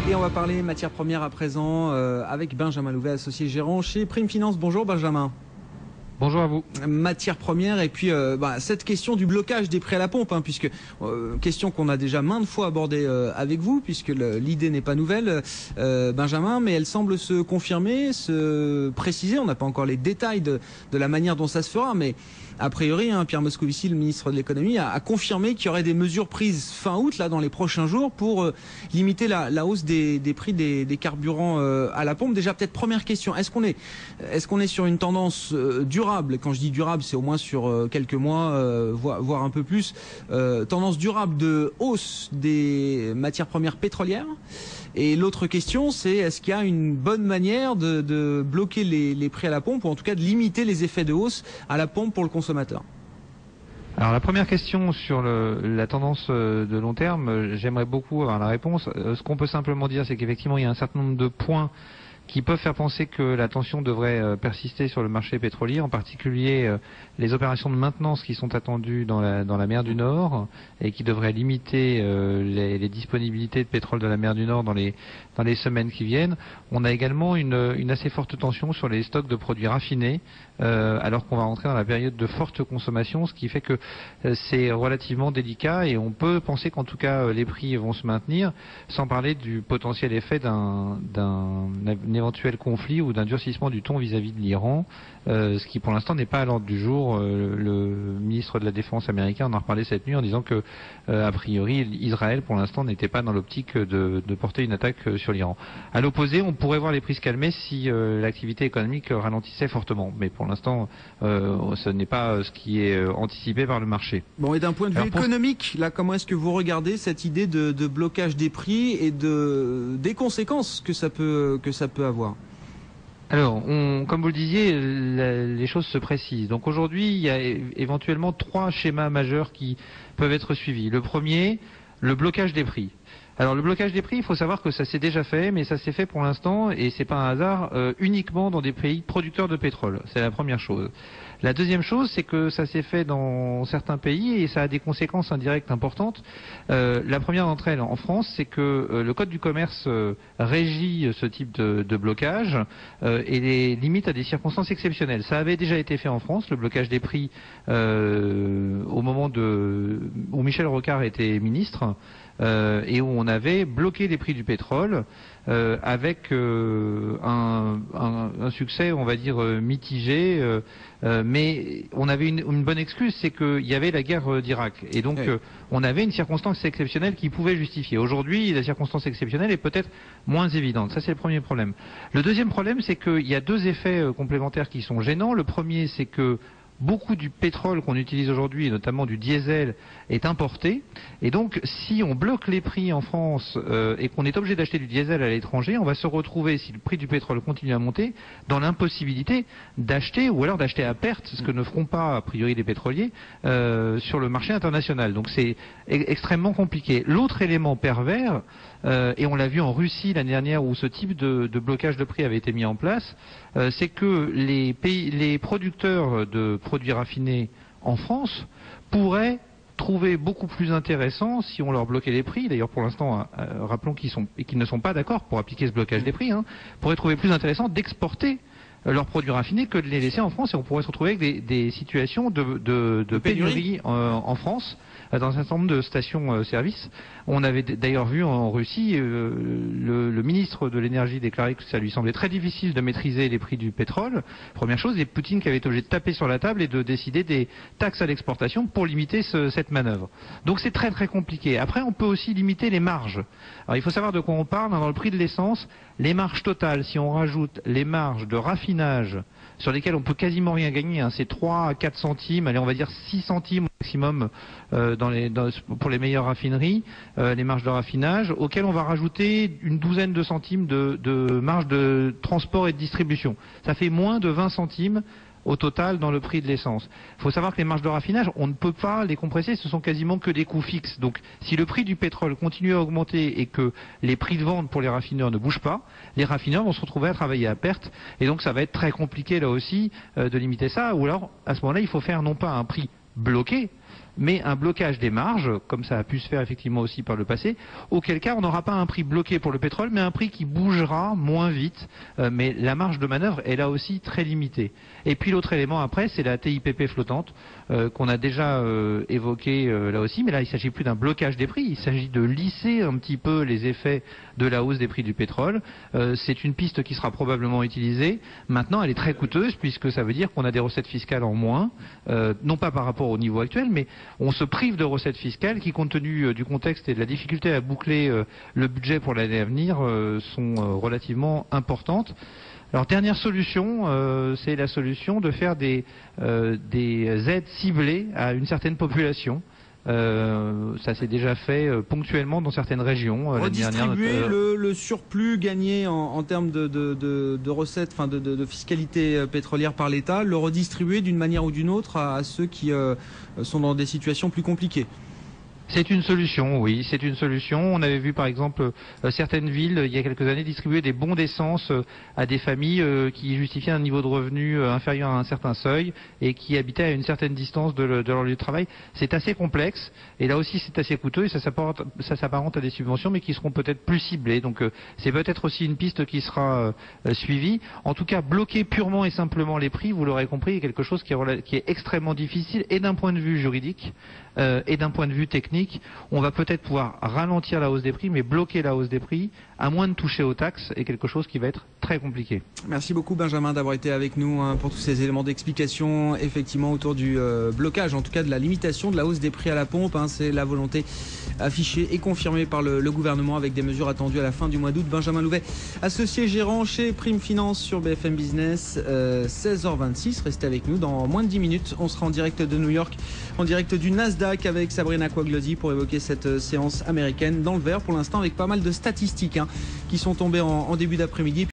Et on va parler matières premières à présent avec Benjamin Louvet, associé gérant chez Prime Finance. Bonjour Benjamin. Bonjour à vous. Matières premières et puis cette question du blocage des prix à la pompe, puisque question qu'on a déjà maintes fois abordée avec vous, puisque l'idée n'est pas nouvelle, Benjamin, mais elle semble se confirmer, se préciser. On n'a pas encore les détails de la manière dont ça se fera, mais a priori, Pierre Moscovici, le ministre de l'économie, a confirmé qu'il y aurait des mesures prises fin août, là, dans les prochains jours, pour limiter la hausse des prix des carburants à la pompe. Déjà, peut-être première question, est-ce qu'on est sur une tendance durable? Quand je dis durable, c'est au moins sur quelques mois, voire un peu plus. Tendance durable de hausse des matières premières pétrolières. Et l'autre question, c'est est-ce qu'il y a une bonne manière de bloquer les prix à la pompe, ou en tout cas de limiter les effets de hausse à la pompe pour le consommateur? Alors la première question sur la tendance de long terme, j'aimerais beaucoup avoir la réponse. Ce qu'on peut simplement dire, c'est qu'effectivement il y a un certain nombre de points qui peuvent faire penser que la tension devrait persister sur le marché pétrolier, en particulier les opérations de maintenance qui sont attendues dans la mer du Nord et qui devraient limiter les disponibilités de pétrole de la mer du Nord dans les semaines qui viennent. On a également une assez forte tension sur les stocks de produits raffinés, alors qu'on va rentrer dans la période de forte consommation, ce qui fait que c'est relativement délicat et on peut penser qu'en tout cas les prix vont se maintenir, sans parler du potentiel effet d'un éventuel conflit ou d'un durcissement du ton vis-à-vis de l'Iran, ce qui pour l'instant n'est pas à l'ordre du jour. Le ministre de la Défense américain en a reparlé cette nuit en disant que a priori Israël pour l'instant n'était pas dans l'optique de porter une attaque sur l'Iran. À l'opposé, on pourrait voir les prix se calmer si l'activité économique ralentissait fortement, mais pour l'instant ce n'est pas ce qui est anticipé par le marché. Bon, et d'un point de vue économique, là, comment est-ce que vous regardez cette idée de blocage des prix et des conséquences que ça peut avoir? Alors, comme vous le disiez, les choses se précisent. Donc aujourd'hui, il y a éventuellement 3 schémas majeurs qui peuvent être suivis. Le premier, le blocage des prix. Alors le blocage des prix, il faut savoir que ça s'est déjà fait, mais ça s'est fait pour l'instant, et c'est pas un hasard, uniquement dans des pays producteurs de pétrole. C'est la première chose. La deuxième chose, c'est que ça s'est fait dans certains pays et ça a des conséquences indirectes importantes. La première d'entre elles en France, c'est que le Code du commerce régit ce type de blocage et les limite à des circonstances exceptionnelles. Ça avait déjà été fait en France, le blocage des prix au moment où Michel Rocard était ministre. Et où on avait bloqué les prix du pétrole avec un succès, on va dire, mitigé, mais on avait une bonne excuse, c'est qu'il y avait la guerre d'Irak. Et donc on avait une circonstance exceptionnelle qui pouvait justifier. Aujourd'hui, la circonstance exceptionnelle est peut-être moins évidente. Ça, c'est le premier problème. Le deuxième problème, c'est qu'il y a 2 effets complémentaires qui sont gênants. Le premier, c'est que beaucoup du pétrole qu'on utilise aujourd'hui, et notamment du diesel, est importé. Et donc, si on bloque les prix en France et qu'on est obligé d'acheter du diesel à l'étranger, on va se retrouver, si le prix du pétrole continue à monter, dans l'impossibilité d'acheter, ou alors d'acheter à perte, ce que ne feront pas, a priori, les pétroliers, sur le marché international. Donc c'est extrêmement compliqué. L'autre élément pervers, et on l'a vu en Russie l'année dernière où ce type de blocage de prix avait été mis en place, c'est que les producteurs de produits raffinés en France pourraient trouver beaucoup plus intéressant si on leur bloquait les prix. D'ailleurs, pour l'instant, rappelons qu'ils ne sont pas d'accord pour appliquer ce blocage des prix, pourraient trouver plus intéressant d'exporter leurs produits raffinés que de les laisser en France, et on pourrait se retrouver avec des situations de pénurie en France dans un certain nombre de stations-service. On avait d'ailleurs vu en Russie le ministre de l'énergie déclarer que ça lui semblait très difficile de maîtriser les prix du pétrole. Première chose, et Poutine qui avait été obligé de taper sur la table et de décider des taxes à l'exportation pour limiter cette manœuvre. Donc c'est très très compliqué. Après, on peut aussi limiter les marges. Alors il faut savoir de quoi on parle. Dans le prix de l'essence, les marges totales, si on rajoute les marges de raffinage sur lesquelles on peut quasiment rien gagner, c'est 3 à 4 centimes, allez on va dire 6 centimes au maximum pour les meilleures raffineries, les marges de raffinage, auxquelles on va rajouter une douzaine de centimes de marge de transport et de distribution. Ça fait moins de 20 centimes au total dans le prix de l'essence. Il faut savoir que les marges de raffinage, on ne peut pas les compresser, ce sont quasiment que des coûts fixes. Donc si le prix du pétrole continue à augmenter et que les prix de vente pour les raffineurs ne bougent pas, les raffineurs vont se retrouver à travailler à perte, et donc ça va être très compliqué là aussi de limiter ça, ou alors à ce moment-là il faut faire non pas un prix bloqué, mais un blocage des marges, comme ça a pu se faire effectivement aussi par le passé, auquel cas on n'aura pas un prix bloqué pour le pétrole, mais un prix qui bougera moins vite, mais la marge de manœuvre est là aussi très limitée. Et puis l'autre élément après, c'est la TIPP flottante, qu'on a déjà évoqué là aussi, mais là il ne s'agit plus d'un blocage des prix, il s'agit de lisser un petit peu les effets de la hausse des prix du pétrole. C'est une piste qui sera probablement utilisée. Maintenant, elle est très coûteuse, puisque ça veut dire qu'on a des recettes fiscales en moins, non pas par rapport au niveau actuel, mais on se prive de recettes fiscales qui, compte tenu du contexte et de la difficulté à boucler le budget pour l'année à venir, sont relativement importantes. Alors, dernière solution, c'est la solution de faire des aides ciblées à une certaine population. Ça s'est déjà fait ponctuellement dans certaines régions. Redistribuer le surplus gagné en termes de recettes, enfin de fiscalité pétrolière par l'État, le redistribuer d'une manière ou d'une autre à ceux qui sont dans des situations plus compliquées. C'est une solution, oui, c'est une solution. On avait vu par exemple certaines villes, il y a quelques années, distribuer des bons d'essence à des familles qui justifiaient un niveau de revenu inférieur à un certain seuil et qui habitaient à une certaine distance de leur lieu de travail. C'est assez complexe et là aussi c'est assez coûteux et ça s'apparente à des subventions mais qui seront peut-être plus ciblées. Donc c'est peut-être aussi une piste qui sera suivie. En tout cas, bloquer purement et simplement les prix, vous l'aurez compris, est quelque chose qui est extrêmement difficile et d'un point de vue juridique et d'un point de vue technique. On va peut-être pouvoir ralentir la hausse des prix, mais bloquer la hausse des prix, à moins de toucher aux taxes, est quelque chose qui va être très compliqué. Merci beaucoup Benjamin d'avoir été avec nous pour tous ces éléments d'explication, effectivement autour du blocage, en tout cas de la limitation de la hausse des prix à la pompe. C'est la volonté affichée et confirmée par le gouvernement avec des mesures attendues à la fin du mois d'août. Benjamin Louvet, associé gérant chez Prime Finance sur BFM Business, 16h26. Restez avec nous dans moins de 10 minutes. On sera en direct de New York, en direct du Nasdaq avec Sabrina Quaglosi pour évoquer cette séance américaine dans le vert pour l'instant avec pas mal de statistiques qui sont tombées en début d'après-midi.